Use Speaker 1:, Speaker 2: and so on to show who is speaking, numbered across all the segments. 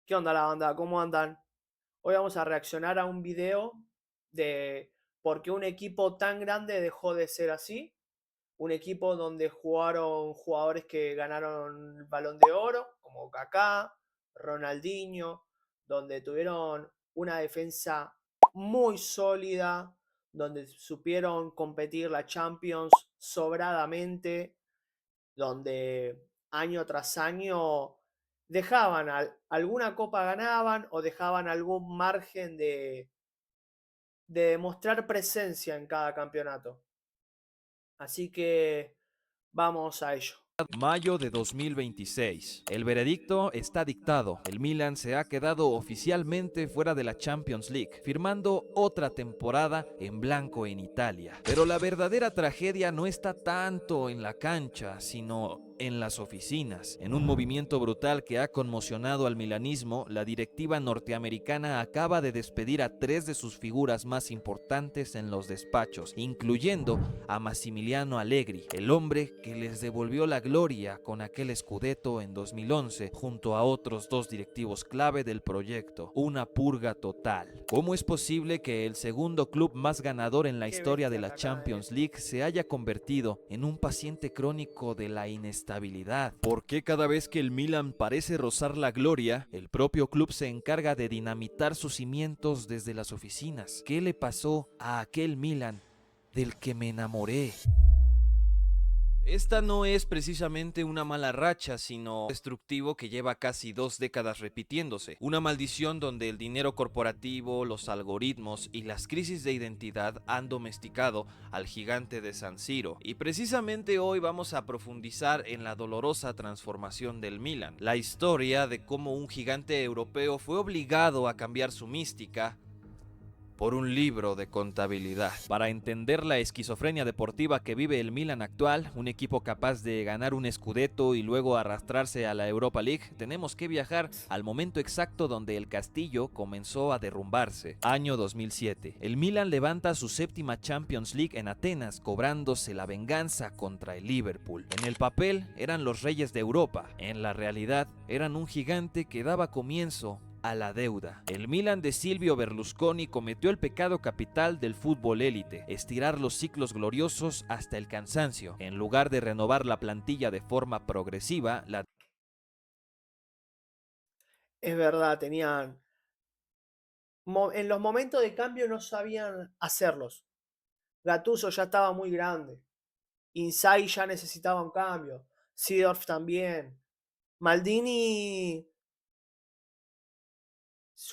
Speaker 1: ¿Qué onda la banda? ¿Cómo andan? Hoy vamos a reaccionar a un video de por qué un equipo tan grande dejó de ser así. Un equipo donde jugaron jugadores que ganaron el Balón de Oro, como Kaká, Ronaldinho, donde tuvieron una defensa muy sólida, donde supieron competir la Champions sobradamente, donde año tras año dejaban alguna copa ganaban o dejaban algún margen de demostrar presencia en cada campeonato. Así que vamos a ello.
Speaker 2: Mayo de 2026. El veredicto está dictado. El Milan se ha quedado oficialmente fuera de la Champions League, firmando otra temporada en blanco en Italia. Pero la verdadera tragedia no está tanto en la cancha, sino en las oficinas. En un movimiento brutal que ha conmocionado al milanismo, la directiva norteamericana acaba de despedir a 3 de sus figuras más importantes en los despachos, incluyendo a Massimiliano Allegri, el hombre que les devolvió la gloria con aquel Scudetto en 2011, junto a otros 2 directivos clave del proyecto. Una purga total. ¿Cómo es posible que el segundo club más ganador en la
Speaker 1: Qué
Speaker 2: historia de
Speaker 1: bestia
Speaker 2: la
Speaker 1: Kaká, ¿eh?
Speaker 2: Champions League se haya convertido en un paciente crónico de la inestabilidad? ¿Por qué cada vez que el Milan parece rozar la gloria, el propio club se encarga de dinamitar sus cimientos desde las oficinas? ¿Qué le pasó a aquel Milan del que me enamoré? Esta no es precisamente una mala racha, sino destructivo que lleva casi 2 décadas repitiéndose. Una maldición donde el dinero corporativo, los algoritmos y las crisis de identidad han domesticado al gigante de San Siro. Y precisamente hoy vamos a profundizar en la dolorosa transformación del Milan. La historia de cómo un gigante europeo fue obligado a cambiar su mística por un libro de contabilidad. Para entender la esquizofrenia deportiva que vive el Milan actual, un equipo capaz de ganar un Scudetto y luego arrastrarse a la Europa League, tenemos que viajar al momento exacto donde el castillo comenzó a derrumbarse. Año 2007. El Milan levanta su 7ª Champions League en Atenas, cobrándose la venganza contra el Liverpool. En el papel eran los reyes de Europa, en la realidad eran un gigante que daba comienzo a la deuda. El Milan de Silvio Berlusconi cometió el pecado capital del fútbol élite: estirar los ciclos gloriosos hasta el cansancio. En lugar de renovar la plantilla de forma progresiva,
Speaker 1: Es verdad, tenían en los momentos de cambio no sabían hacerlos. Gattuso ya estaba muy grande. Inzaghi ya necesitaba un cambio. Seedorf también. Maldini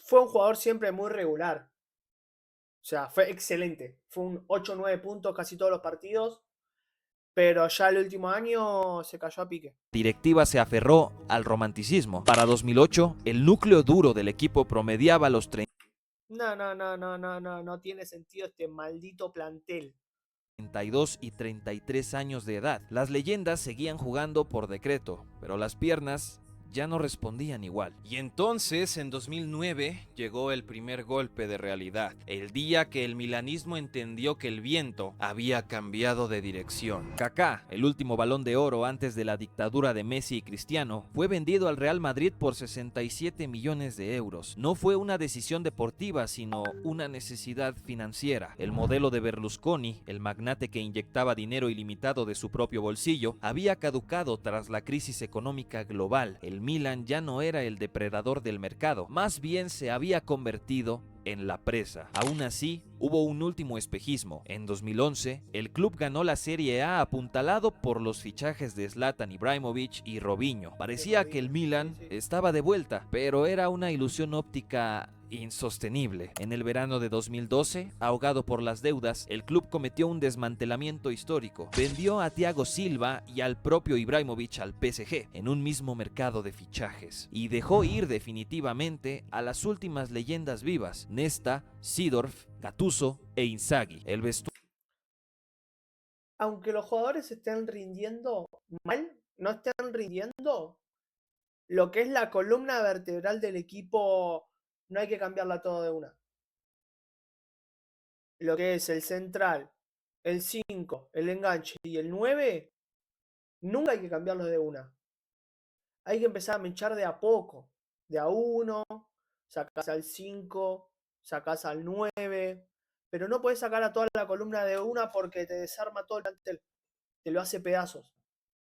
Speaker 1: fue un jugador siempre muy regular. O sea, fue excelente. Fue un 8 o 9 puntos casi todos los partidos. Pero ya el último año se cayó a pique.
Speaker 2: directiva se aferró al romanticismo. Para 2008, el núcleo duro del equipo promediaba los
Speaker 1: No, no, no, no, no, no, no tiene sentido este maldito plantel.
Speaker 2: 32 y 33 años de edad. Las leyendas seguían jugando por decreto, pero las piernas ya no respondían igual. Y entonces, en 2009, llegó el primer golpe de realidad. El día que el milanismo entendió que el viento había cambiado de dirección. Kaká, el último Balón de Oro antes de la dictadura de Messi y Cristiano, fue vendido al Real Madrid por 67 millones de euros. No fue una decisión deportiva, sino una necesidad financiera. El modelo de Berlusconi, el magnate que inyectaba dinero ilimitado de su propio bolsillo, había caducado tras la crisis económica global. El Milan ya no era el depredador del mercado, más bien se había convertido en la presa. Aún así, hubo un último espejismo. En 2011, el club ganó la Serie A apuntalado por los fichajes de Zlatan Ibrahimovic y Robinho.
Speaker 1: Y
Speaker 2: Parecía que el
Speaker 1: Robinho, sí,
Speaker 2: Milan
Speaker 1: sí.
Speaker 2: estaba de vuelta, pero era una ilusión óptica insostenible. En el verano de 2012, ahogado por las deudas, el club cometió un desmantelamiento histórico. Vendió a Thiago Silva y al propio Ibrahimovic al PSG en un mismo mercado de fichajes y dejó ir definitivamente a las últimas leyendas vivas: Nesta, Seedorf, Gattuso e Inzaghi. El vestuario
Speaker 1: Aunque los jugadores estén rindiendo mal, no estén rindiendo, lo que es la columna vertebral del equipo no hay que cambiarla todo de una. Lo que es el central, el 5, el enganche y el 9, nunca hay que cambiarlos de una. Hay que empezar a mechar de a poco. de a uno, sacás al 5, sacás al 9, pero no podés sacar a toda la columna de una porque te desarma todo el plantel, te lo hace pedazos.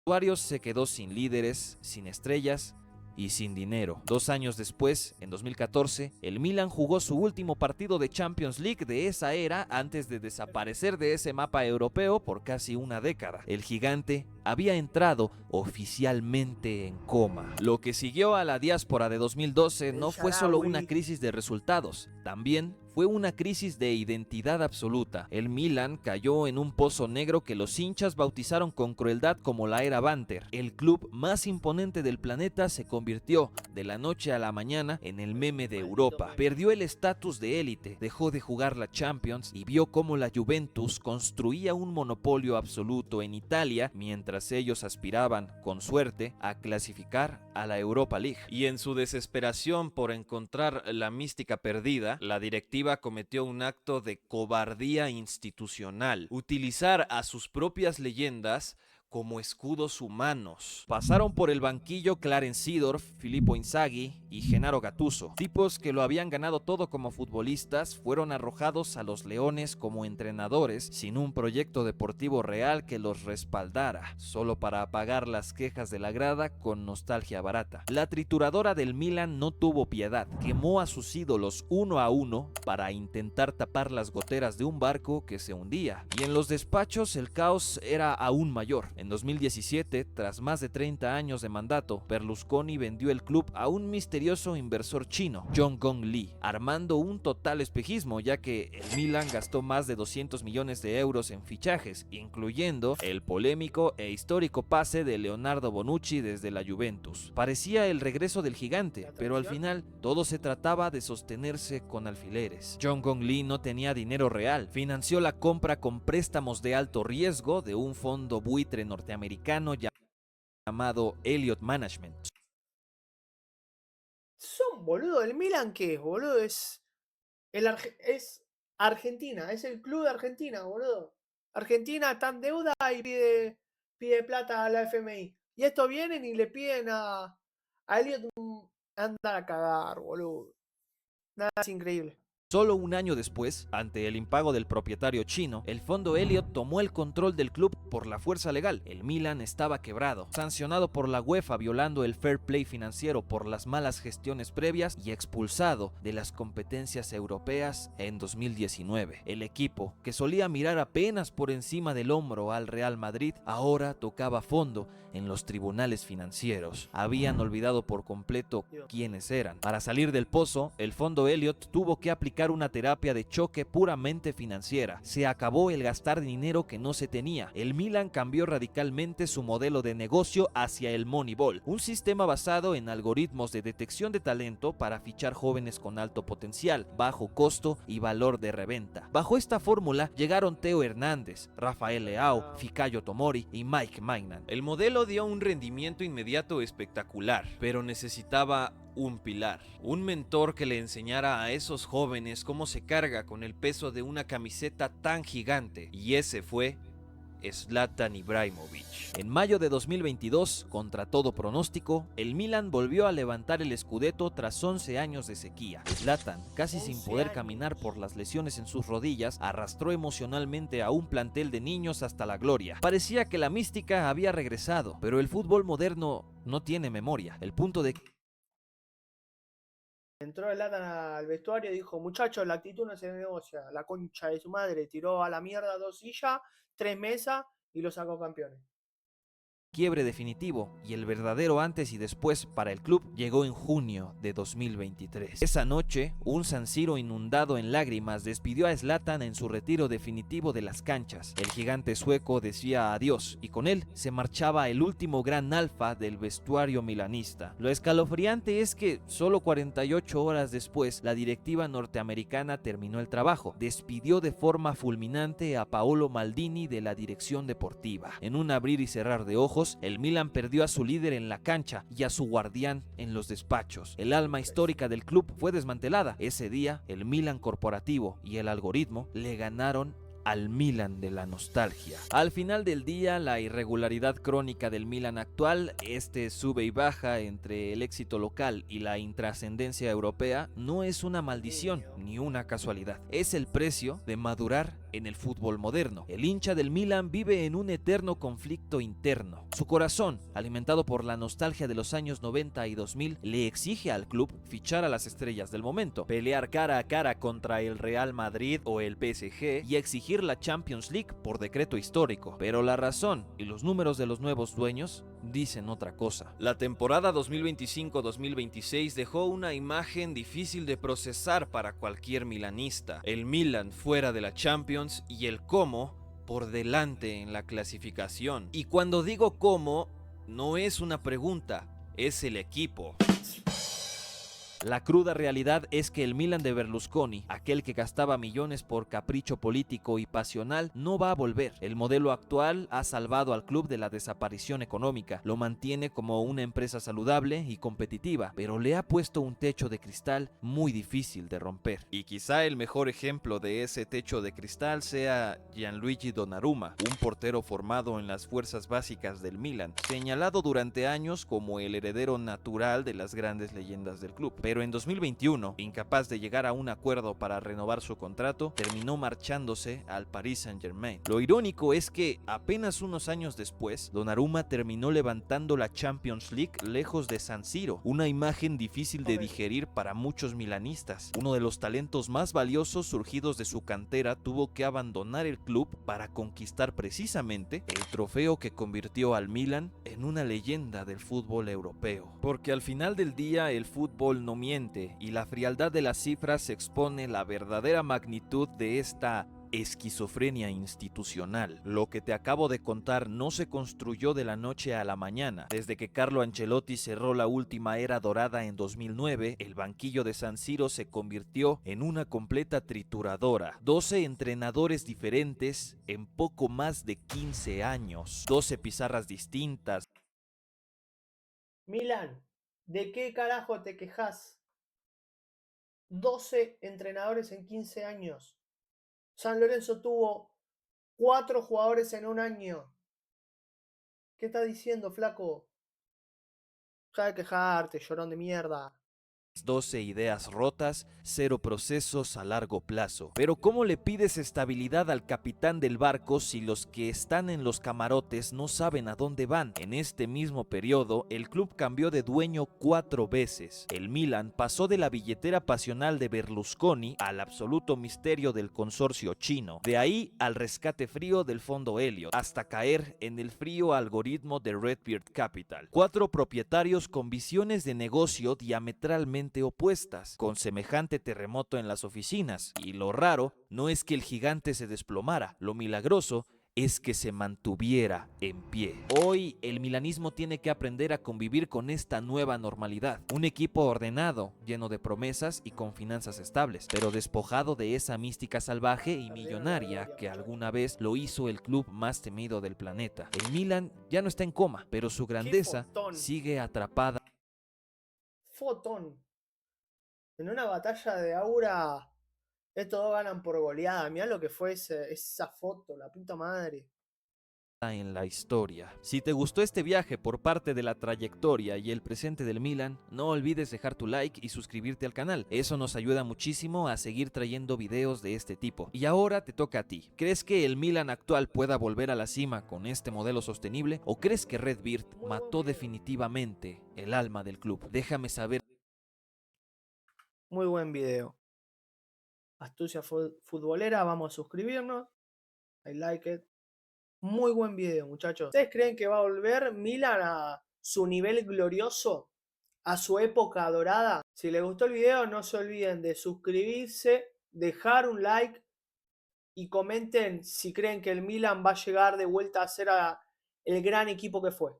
Speaker 2: Usuarios se quedó sin líderes, sin estrellas y sin dinero. 2 años después, en 2014, el Milan jugó su último partido de Champions League de esa era antes de desaparecer de ese mapa europeo por casi una década. El gigante había entrado oficialmente en coma. Lo que siguió a la diáspora de 2012 no fue solo una crisis de resultados, también fue una crisis de identidad absoluta. El Milan cayó en un pozo negro que los hinchas bautizaron con crueldad como la era Banter. El club más imponente del planeta se convirtió de la noche a la mañana en el meme de Europa. Perdió el estatus de élite, dejó de jugar la Champions y vio cómo la Juventus construía un monopolio absoluto en Italia mientras ellos aspiraban, con suerte, a clasificar a la Europa League. Y en su desesperación por encontrar la mística perdida, la directiva cometió un acto de cobardía institucional: utilizar a sus propias leyendas como escudos humanos. Pasaron por el banquillo Clarence Seedorf, Filippo Inzaghi y Gennaro Gattuso. Tipos que lo habían ganado todo como futbolistas fueron arrojados a los leones como entrenadores sin un proyecto deportivo real que los respaldara, solo para apagar las quejas de la grada con nostalgia barata. La trituradora del Milan no tuvo piedad, quemó a sus ídolos uno a uno para intentar tapar las goteras de un barco que se hundía. Y en los despachos el caos era aún mayor. En 2017, tras más de 30 años de mandato, Berlusconi vendió el club a un misterioso inversor chino, Jong Gong Lee, armando un total espejismo, ya que el Milan gastó más de 200 millones de euros en fichajes, incluyendo el polémico e histórico pase de Leonardo Bonucci desde la Juventus. Parecía el regreso del gigante, pero al final todo se trataba de sostenerse con alfileres. Jong Gong Lee no tenía dinero real, financió la compra con préstamos de alto riesgo de un fondo buitre norteamericano llamado Elliott Management.
Speaker 1: Son boludo, el Milan ¿qué es, boludo? Es Argentina, es el club de Argentina, boludo. Argentina está en deuda y pide plata a la FMI. Y estos vienen y le piden a Elliot, anda a cagar, boludo. Nada, es increíble.
Speaker 2: Solo un año después, ante el impago del propietario chino, el fondo Elliott tomó el control del club por la fuerza legal. El Milan estaba quebrado, sancionado por la UEFA violando el fair play financiero por las malas gestiones previas y expulsado de las competencias europeas en 2019. El equipo, que solía mirar apenas por encima del hombro al Real Madrid, ahora tocaba fondo en los tribunales financieros. Habían olvidado por completo quiénes eran. Para salir del pozo, el fondo Elliott tuvo que aplicar una terapia de choque puramente financiera. Se acabó el gastar dinero que no se tenía. El Milan cambió radicalmente su modelo de negocio hacia el Moneyball, un sistema basado en algoritmos de detección de talento para fichar jóvenes con alto potencial, bajo costo y valor de reventa. Bajo esta fórmula llegaron Theo Hernández, Rafael Leao, Fikayo Tomori y Mike Maignan. El modelo dio un rendimiento inmediato espectacular, pero necesitaba un pilar, un mentor que le enseñara a esos jóvenes cómo se carga con el peso de una camiseta tan gigante, y ese fue Zlatan Ibrahimovic. En mayo de 2022, contra todo pronóstico, el Milan volvió a levantar el Scudetto tras 11 años de sequía. Zlatan, casi sin poder caminar por las lesiones en sus rodillas, arrastró emocionalmente a un plantel de niños hasta la gloria. Parecía que la mística había regresado, pero el fútbol moderno no tiene memoria. El punto de
Speaker 1: entró el Zlatan al vestuario y dijo: muchachos, la actitud no se negocia. La concha de su madre, tiró a la mierda 2 sillas, 3 mesas y lo sacó campeones.
Speaker 2: Quiebre definitivo y el verdadero antes y después para el club llegó en junio de 2023. Esa noche, un San Siro inundado en lágrimas despidió a Zlatan en su retiro definitivo de las canchas. El gigante sueco decía adiós y con él se marchaba el último gran alfa del vestuario milanista. Lo escalofriante es que solo 48 horas después, la directiva norteamericana terminó el trabajo. Despidió de forma fulminante a Paolo Maldini de la dirección deportiva. En un abrir y cerrar de ojos, el Milan perdió a su líder en la cancha y a su guardián en los despachos. El alma histórica del club fue desmantelada. Ese día, el Milan corporativo y el algoritmo le ganaron al Milan de la nostalgia. Al final del día, la irregularidad crónica del Milan actual, este sube y baja entre el éxito local y la intrascendencia europea, no es una maldición ni una casualidad. Es el precio de madurar en el fútbol moderno. El hincha del Milan vive en un eterno conflicto interno. Su corazón, alimentado por la nostalgia de los años 90 y 2000, le exige al club fichar a las estrellas del momento, pelear cara a cara contra el Real Madrid o el PSG y exigir la Champions League por decreto histórico. Pero la razón y los números de los nuevos dueños dicen otra cosa. La temporada 2025-2026 dejó una imagen difícil de procesar para cualquier milanista. El Milan fuera de la Champions y el cómo por delante en la clasificación. Y cuando digo cómo, no es una pregunta, es el equipo. La cruda realidad es que el Milan de Berlusconi, aquel que gastaba millones por capricho político y pasional, no va a volver. El modelo actual ha salvado al club de la desaparición económica, lo mantiene como una empresa saludable y competitiva, pero le ha puesto un techo de cristal muy difícil de romper. Y quizá el mejor ejemplo de ese techo de cristal sea Gianluigi Donnarumma, un portero formado en las fuerzas básicas del Milan, señalado durante años como el heredero natural de las grandes leyendas del club. Pero en 2021, incapaz de llegar a un acuerdo para renovar su contrato, terminó marchándose al Paris Saint-Germain. Lo irónico es que apenas unos años después, Donnarumma terminó levantando la Champions League lejos de San Siro, una imagen difícil de digerir para muchos milanistas. Uno de los talentos más valiosos surgidos de su cantera tuvo que abandonar el club para conquistar precisamente el trofeo que convirtió al Milan en una leyenda del fútbol europeo. Porque al final del día el fútbol no miente y la frialdad de las cifras expone la verdadera magnitud de esta esquizofrenia institucional. Lo que te acabo de contar no se construyó de la noche a la mañana. Desde que Carlo Ancelotti cerró la última era dorada en 2009, el banquillo de San Siro se convirtió en una completa trituradora. 12 entrenadores diferentes en poco más de 15 años. 12 pizarras distintas.
Speaker 1: Milan, ¿de qué carajo te quejas? 12 entrenadores en 15 años. San Lorenzo tuvo 4 jugadores en un año. ¿Qué estás diciendo, flaco? Deja de quejarte, llorón de mierda.
Speaker 2: 12 ideas rotas, 0 procesos a largo plazo. Pero ¿cómo le pides estabilidad al capitán del barco si los que están en los camarotes no saben a dónde van? En este mismo periodo, el club cambió de dueño 4 veces. El Milan pasó de la billetera pasional de Berlusconi al absoluto misterio del consorcio chino. De ahí al rescate frío del fondo Elliott, hasta caer en el frío algoritmo de Redbeard Capital. 4 propietarios con visiones de negocio diametralmente opuestas, con semejante terremoto en las oficinas. Y lo raro no es que el gigante se desplomara, lo milagroso es que se mantuviera en pie. Hoy el milanismo tiene que aprender a convivir con esta nueva normalidad. Un equipo ordenado, lleno de promesas y con finanzas estables, pero despojado de esa mística salvaje y millonaria que alguna vez lo hizo el club más temido del planeta. El Milan ya no está en coma, pero su grandeza sigue atrapada.
Speaker 1: Fotón. En una batalla de aura, estos dos ganan por goleada. Mirá lo que fue esa foto, la puta madre.
Speaker 2: En la historia. Si te gustó este viaje por parte de la trayectoria y el presente del Milan, no olvides dejar tu like y suscribirte al canal. Eso nos ayuda muchísimo a seguir trayendo videos de este tipo. Y ahora te toca a ti. ¿Crees que el Milan actual pueda volver a la cima con este modelo sostenible? ¿O crees que Redbeard mató definitivamente el alma del club? Déjame saber.
Speaker 1: Muy buen video. Astucia futbolera, vamos a suscribirnos. I like it. Muy buen video, muchachos. ¿Ustedes creen que va a volver Milan a su nivel glorioso? ¿A su época dorada? Si les gustó el video, no se olviden de suscribirse, dejar un like y comenten si creen que el Milan va a llegar de vuelta a ser el gran equipo que fue.